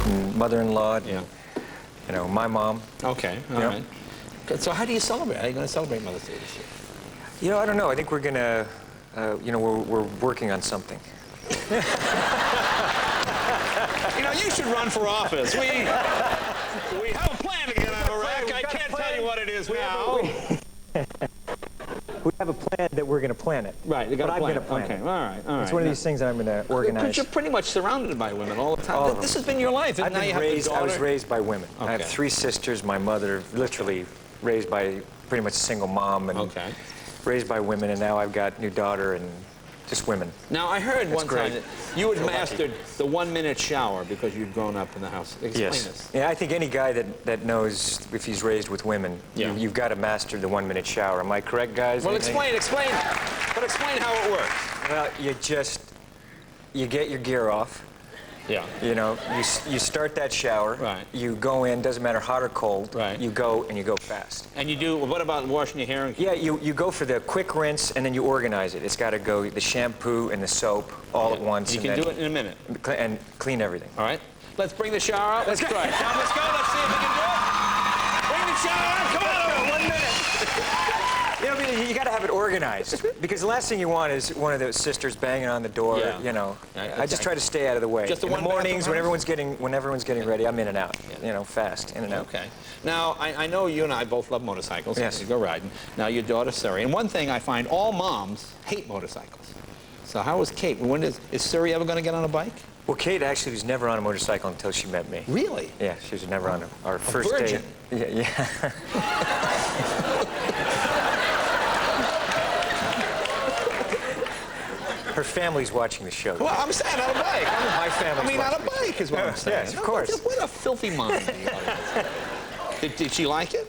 and mother-in-law, and, Yeah. you know, my mom. Okay, all right. So how do you celebrate? How are you going to celebrate Mother's Day this year? You know, I don't know. I think we're going to, you know, we're working on something. You know, you should run for office. We have a plan to get out of Iraq. I can't tell you what it is now. We have a plan that we're going to plan it. Right, you got but a plan. I'm going to plan Okay, it. all right, all right. It's one of these things that I'm going to organize. Because you're pretty much surrounded by women all the time. All of This them. has been your life. And I've now been you have raised, a I daughter. was raised by women. I have Okay. 3 sisters. My mother, literally raised by pretty much a single mom, and Okay. raised by women, and now I've got a new daughter and just women. Now, I heard one great. time that you had Feel lucky. mastered the 1-minute shower because you'd grown up in the house. Explain this. Yeah, I think any guy that knows if he's raised with women, Yeah. you've got to master the 1-minute shower. Am I correct, guys? Well, Anything? explain how it works. Well, you get your gear off. Yeah. You know, you start that shower. Right. You go in, doesn't matter hot or cold. Right. You go, and you go fast. And you do, what about washing your hair? Yeah, you go for the quick rinse, and then you organize it. It's got to go the shampoo and the soap all at once. You and can then, do it in a minute. And clean everything. All right. Let's bring the shower out. Let's try it. Tom, let's go. Let's see if we can do it. Bring the shower out. Come on. 1 minute. You know, I mean, you got to have it organized, because the last thing you want is one of those sisters banging on the door. Yeah. You know, Yeah, I just try to stay out of the way. Just the in the one bathroom mornings when house? everyone's getting ready, I'm in and out. Yeah. You know, fast, in and out. Okay. Now, I know you and I both love motorcycles. Yes. You go riding. Now, your daughter, Suri. And one thing I find, all moms hate motorcycles. So how was Kate? Is Suri ever going to get on a bike? Well, Kate actually was never on a motorcycle until she met me. Really? Yeah, she was never on our first virgin. date. Yeah. Her family's watching the show. Well, I'm saying on a bike. My family's I mean, on watching. a bike is what I'm saying. Yes, of course. What a filthy mind. Did she like it?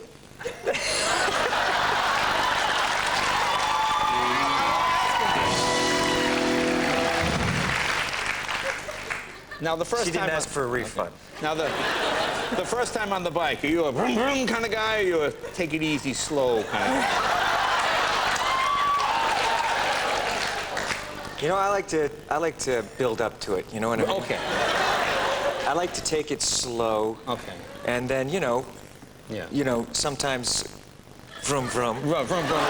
Now, the first She didn't time ask for a refund. Now, the first time on the bike, are you a vroom vroom kind of guy, or are you a take it easy, slow kind of guy? You know, I like to build up to it. You know what I mean? Okay. I like to take it slow. Okay. And then, you know, Yeah. sometimes vroom vroom. Vroom vroom vroom.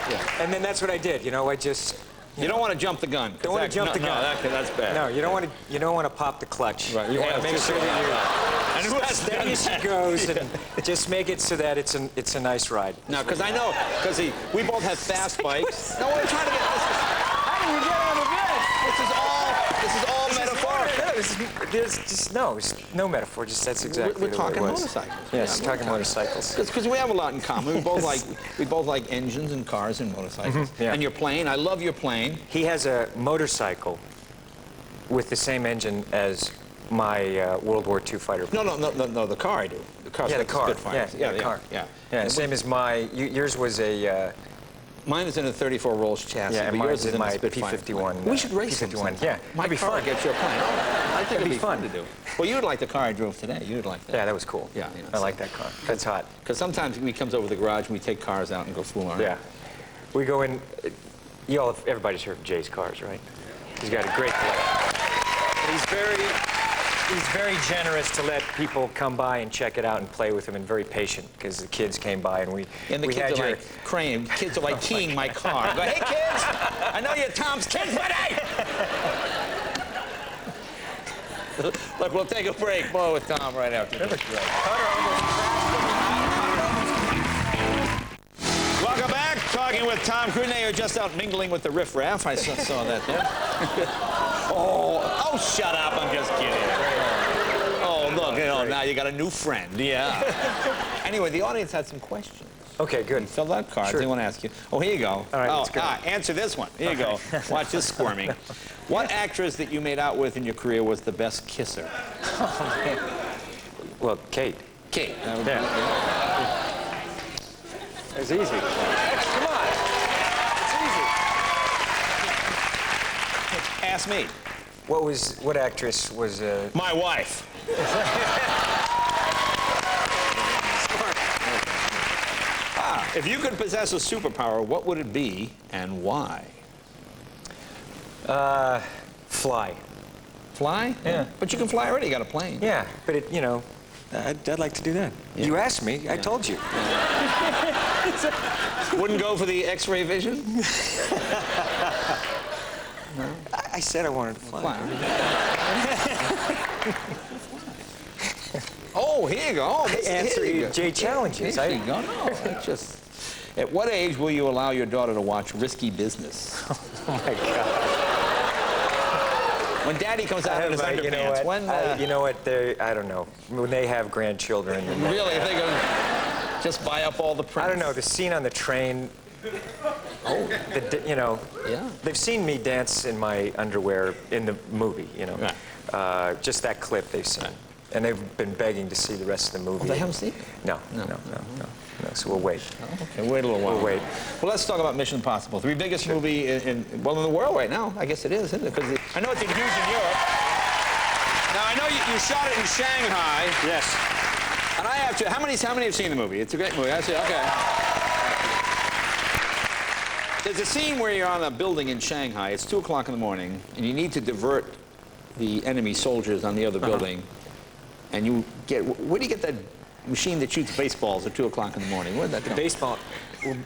Yeah. And then that's what I did. You know, I just You don't want to jump the gun. Don't want to jump the gun. No, that's bad. No, you don't want to pop the clutch. Right. You want to make sure that you're And who has steady as she goes, and just make it so that it's a nice ride. No, because I know, we both have fast bikes. No, we're trying to get this. How do you get on the bed? This is all metaphorical. There's no metaphor. Just that's exactly We're talking what it was. motorcycles. Yes, Yeah, talking motorcycles. Because we have a lot in common. We both like engines and cars and motorcycles. Yeah. And your plane. I love your plane. He has a motorcycle with the same engine as my World War II fighter. No. The car I do. The car's Yeah, the like car. Spitfire. Yeah, the car. Yeah, same as my. Yours was a. Mine is in a 34 Rolls chassis. Yeah, and but mine's yours is in my a Spitfire. P-51. We should race them P-51. sometime. Yeah, My that'd be car fun. gets your plane. I think it'd be fun fun. to do. Well, you'd like the car I drove today. You'd like that. Yeah, that was cool. Yeah, I like that car. That's hot. Because sometimes he comes over the garage and we take cars out and go fool around. Yeah. We go in. Everybody's heard of Jay's cars, right? He's got a great collection. And he's very generous to let people come by and check it out and play with him, and very patient because the kids came by and we And the had kids are your. like crying. Kids are like keying my car. I go, hey kids, I know you're Tom's kids, buddy. Look, we'll take a break. More with Tom right after this break. Welcome back. Talking with Tom Crudney. You're just out mingling with the riffraff. I saw that there. Oh, shut up. I'm just kidding. Oh, look, now you got a new friend. Yeah. Anyway, the audience had some questions. Okay, good. Filled out cards. Sure. They want to ask you. Oh, here you go. All right, let's go. Answer this one. Here you go. Watch this squirming. What actress that you made out with in your career was the best kisser? Well, Kate. Kate. Yeah. It's easy. Come on. It's easy. Ask me. What actress was? My wife. If you could possess a superpower, what would it be and why? Fly. Fly? Yeah. But you can fly already. You got a plane. Yeah, but it, you know, I'd like to do that. Yeah. You asked me. I told you. Wouldn't go for the X-ray vision? I said I wanted to fly. Fly. Oh, here you go. Oh, I answer Jay challenges. Here you go. No, that's just... At what age will you allow your daughter to watch risky business? Oh, my God. When Daddy comes out of his underpants. You know what? When, you know what? I don't know. When they have grandchildren. And really, if they go just buy up all the prints. I don't know. The scene on the train. Oh, you know. Yeah. They've seen me dance in my underwear in the movie. You know. Right. Just that clip they've seen, and they've been begging to see the rest of the movie. Oh, they haven't seen it? No. So we'll wait. Okay, wait a little while. We'll wait. Well, let's talk about Mission Impossible. The biggest movie in the world right now. I guess it is, isn't it? Because I know it's huge in Europe. Now, I know you shot it in Shanghai. Yes. And I have to. How many have seen the movie? It's a great movie. I see. Okay. There's a scene where you're on a building in Shanghai. It's 2 o'clock in the morning, and you need to divert the enemy soldiers on the other building. And you get. Where do you get that machine that shoots baseballs at 2 o'clock in the morning? Where'd that come? Baseball.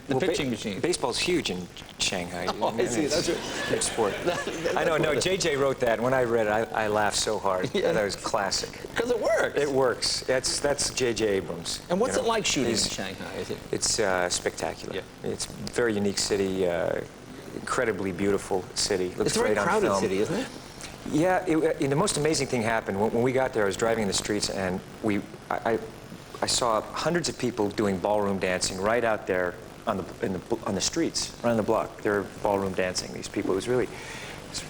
The pitching machine. Baseball's huge in Shanghai. Oh, I see. That's a huge sport. I know. No, JJ wrote that. And when I read it, I laughed so hard. Yeah. I thought it was classic. Because it works. It works. That's JJ Abrams. And what's you it know? like shooting in Shanghai? Is it? It's spectacular. Yeah. It's a very unique city. Incredibly beautiful city. Looks It's a very great on crowded film. city, isn't it? Yeah. The most amazing thing happened when we got there. I was driving in the streets, and I saw hundreds of people doing ballroom dancing right out there on the streets, right on the block. They're ballroom dancing. These people. It's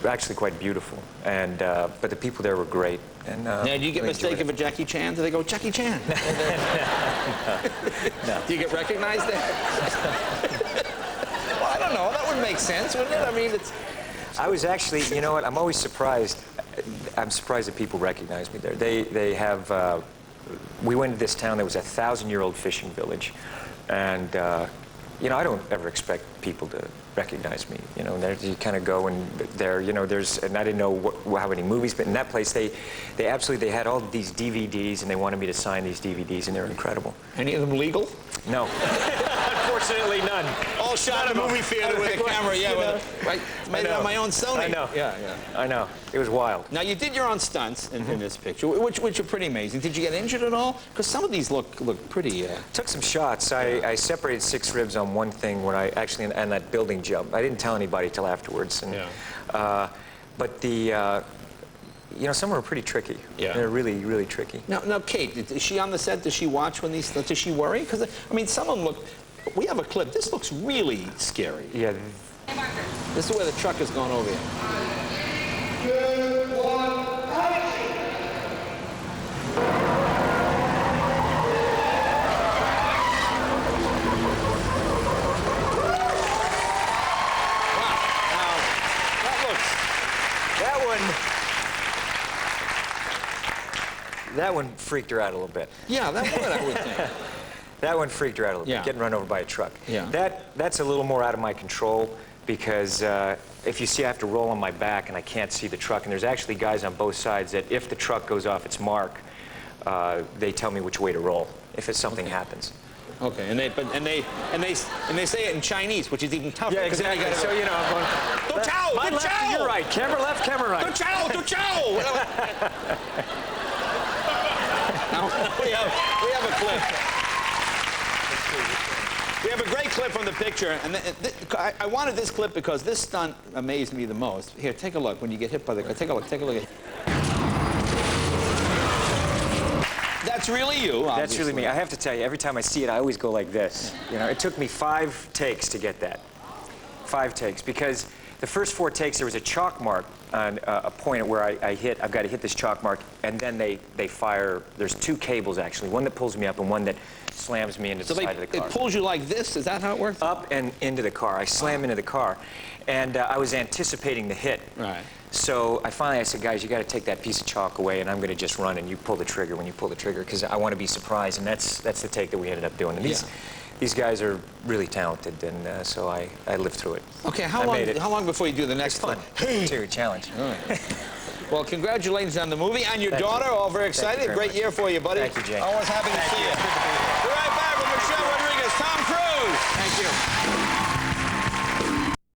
actually quite beautiful. And but the people there were great. And Now, do you get really mistaken for Jackie Chan? Do they go, Jackie Chan? No. Do you get recognized there? Well, I don't know. That would make sense, wouldn't it? I mean, it's... I was actually, you know what? I'm always surprised. I'm surprised that people recognize me there. They have. We went to this town that was a 1,000-year-old fishing village, and you know, I don't ever expect people to recognize me. You know, there, you kind of go and there, you know, and I didn't know how many movies, but in that place, they had all these DVDs, and they wanted me to sign these DVDs, and they're incredible. Any of them legal? No. Unfortunately, none. All shot in a movie theater with a camera, yeah. Right, made it on my own Sony. I know. Yeah. I know. It was wild. Now, you did your own stunts in this picture, which are pretty amazing. Did you get injured at all? Because some of these look pretty... Took some shots. I separated 6 ribs on one thing when I actually, on that building jump. I didn't tell anybody till afterwards. And, but the... you know, some were pretty tricky. Yeah. They're really, really tricky. Now, Kate, is she on the set? Does she watch when these... Does she worry? Because, I mean, some of them look... We have a clip. This looks really scary. Yeah. This is where the truck is going over here. That one freaked her out a little bit. Yeah, that would, I would think. That one freaked her out a little Yeah. bit, getting run over by a truck. Yeah. That's a little more out of my control because if you see, I have to roll on my back and I can't see the truck. And there's actually guys on both sides that if the truck goes off its mark, they tell me which way to roll if something happens. Okay, and they say it in Chinese, which is even tougher. Yeah, exactly. So you know, I'm going. Do chow, My do left to chow. your right. Camera left, camera right. Do chow, do chow. Now, we have a clip. We have a great clip from the picture, and I wanted this clip because this stunt amazed me the most. Here, take a look. When you get hit by the car, take a look. Take a look at. That's really you, obviously. That's really me. I have to tell you, every time I see it, I always go like this. You know, it took me 5 takes to get that. 5 takes, because the first 4 takes, there was a chalk mark on a point where I've got to hit this chalk mark, and then they fire. There's 2 cables, actually. One that pulls me up and one that slams me into the side of the car. It pulls you like this? Is that how it works? Up and into the car. I slam into the car. And I was anticipating the hit. Right. So I said, guys, you got to take that piece of chalk away, and I'm going to just run, and you pull the trigger when you pull the trigger, because I want to be surprised. And that's the take that we ended up doing. And these guys are really talented, and so I lived through it. Okay, how long before you do the next fun? Hey. Challenge. All right. Well, congratulations on the movie and your Thank you. daughter. All very Thank you excited. very Great much. year for you, buddy. Thank you, Jay. Always happy to see you.